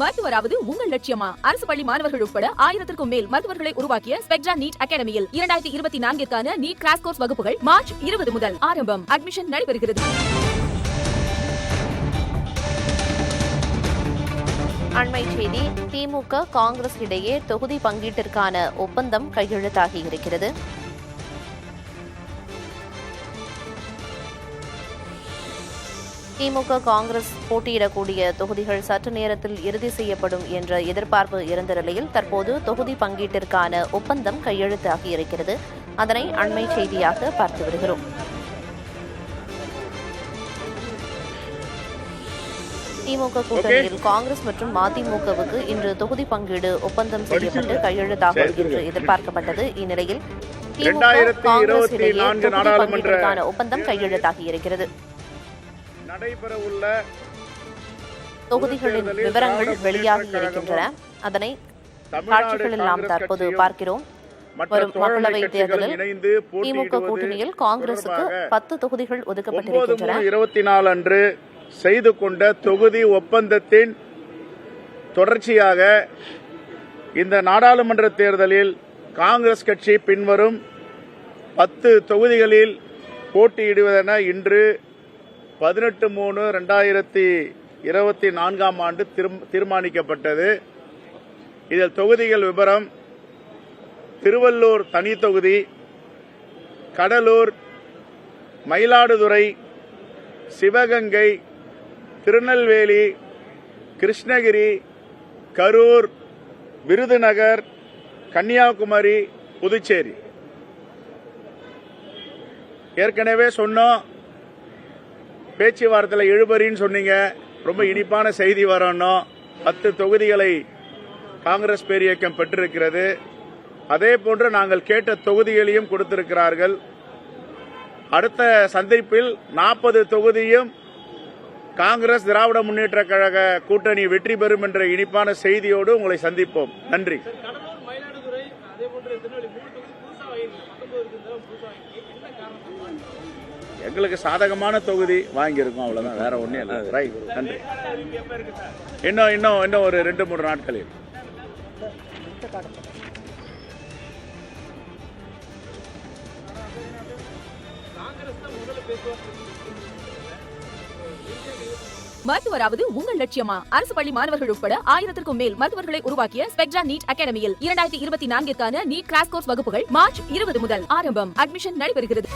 மருத்துவராவது உங்கள் லட்சியமா? அரசு பள்ளி மாணவர்கள் உட்பட 1000க்கும் மேல் மருத்துவர்களை உருவாக்கிய ஸ்பெக்ட்ரா நீட் அகாடமியில் 2024க்கான நீட் கிராஷ் கோர்ஸ் வகுப்புகள் மார்ச் 20 முதல் ஆரம்பம். அட்மிஷன் நடைபெறுகிறது. அண்மை செய்தி: திமுக காங்கிரஸ் இடையே தொகுதி பங்கீட்டிற்கான ஒப்பந்தம் கையெழுத்தாகி இருக்கிறது. திமுக காங்கிரஸ் போட்டியிடக்கூடிய தொகுதிகள் சற்று நேரத்தில் இறுதி செய்யப்படும் என்ற எதிர்பார்ப்பு இருந்த நிலையில் தற்போது தொகுதி பங்கீட்டிற்கான ஒப்பந்தம் கையெழுத்தாகி இருக்கிறது. அதனை அண்மை செய்தியாக பார்த்து வருகிறோம். திமுக கூட்டணியில் காங்கிரஸ் மற்றும் மதிமுகவுக்கு இன்று தொகுதி பங்கீடு ஒப்பந்தம் செய்யப்பட்டு கையெழுத்தாகும் என்று எதிர்பார்க்கப்பட்டது. இந்நிலையில் திமுக காங்கிரஸ் இடையே தொகுதி பங்கீட்டிற்கான ஒப்பந்தம் கையெழுத்தாகி இருக்கிறது. நடைபெறவுள்ள தொகுதிகளின் விவரங்கள் வெளியாகி இருக்கின்றன. அதனை காட்சிகளில் நாம் தற்போது பார்க்கிறோம். வரும் மக்களவைத் தேர்தலில் திமுக கூட்டணியில் காங்கிரசுக்கு 10 தொகுதிகள் ஒதுக்கப்பட்டிருக்கின்றன. 24 அன்று செய்து கொண்ட தொகுதி ஒப்பந்தத்தின் தொடர்ச்சியாக இந்த நாடாளுமன்ற தேர்தலில் காங்கிரஸ் கட்சி பின்வரும் 10 தொகுதிகளில் போட்டியிடுவதென இன்று 18/3/2024 ஆண்டு தீர்மானிக்கப்பட்டது. இதில் தொகுதிகள் விவரம்: திருவள்ளூர் தனி தொகுதி, கடலூர், மயிலாடுதுறை, சிவகங்கை, திருநெல்வேலி, கிருஷ்ணகிரி, கரூர், விருதுநகர், கன்னியாகுமரி, புதுச்சேரி. ஏற்கனவே சொன்னோம், பேச்சுவார்த்தையில் இழுபறின்னு சொன்னீங்க. ரொம்ப இனிப்பான செய்தி வரணும். 10 தொகுதிகளை காங்கிரஸ் பேரியக்கம் பெற்றிருக்கிறது. அதே போன்று நாங்கள் கேட்ட தொகுதிகளையும் கொடுத்திருக்கிறார்கள். அடுத்த சந்திப்பில் 40 தொகுதியும் காங்கிரஸ் திராவிட முன்னேற்ற கழக கூட்டணி வெற்றி பெறும் என்ற இனிப்பான செய்தியோடு உங்களை சந்திப்போம். நன்றி. எங்களுக்கு சாதகமான தொகுதி வாங்கியிருக்கோம், அவ்வளவுதான், வேற ஒன்றும் இல்லை. ரைட், நன்றி. இன்னும் ஒரு 2-3 நாட்களில் மருத்துவராவது உங்கள் லட்சியமா? அரசு பள்ளி மாணவர்கள் உட்பட 1000க்கும் மேல் மருத்துவர்களை உருவாக்கிய ஸ்பெக்ட்ரா நீட் அகாடமியில் 2024க்கான நீட் கிராஷ் கோர்ஸ் வகுப்புகள் மார்ச் 20 முதல் ஆரம்பம். அட்மிஷன் நடைபெறுகிறது.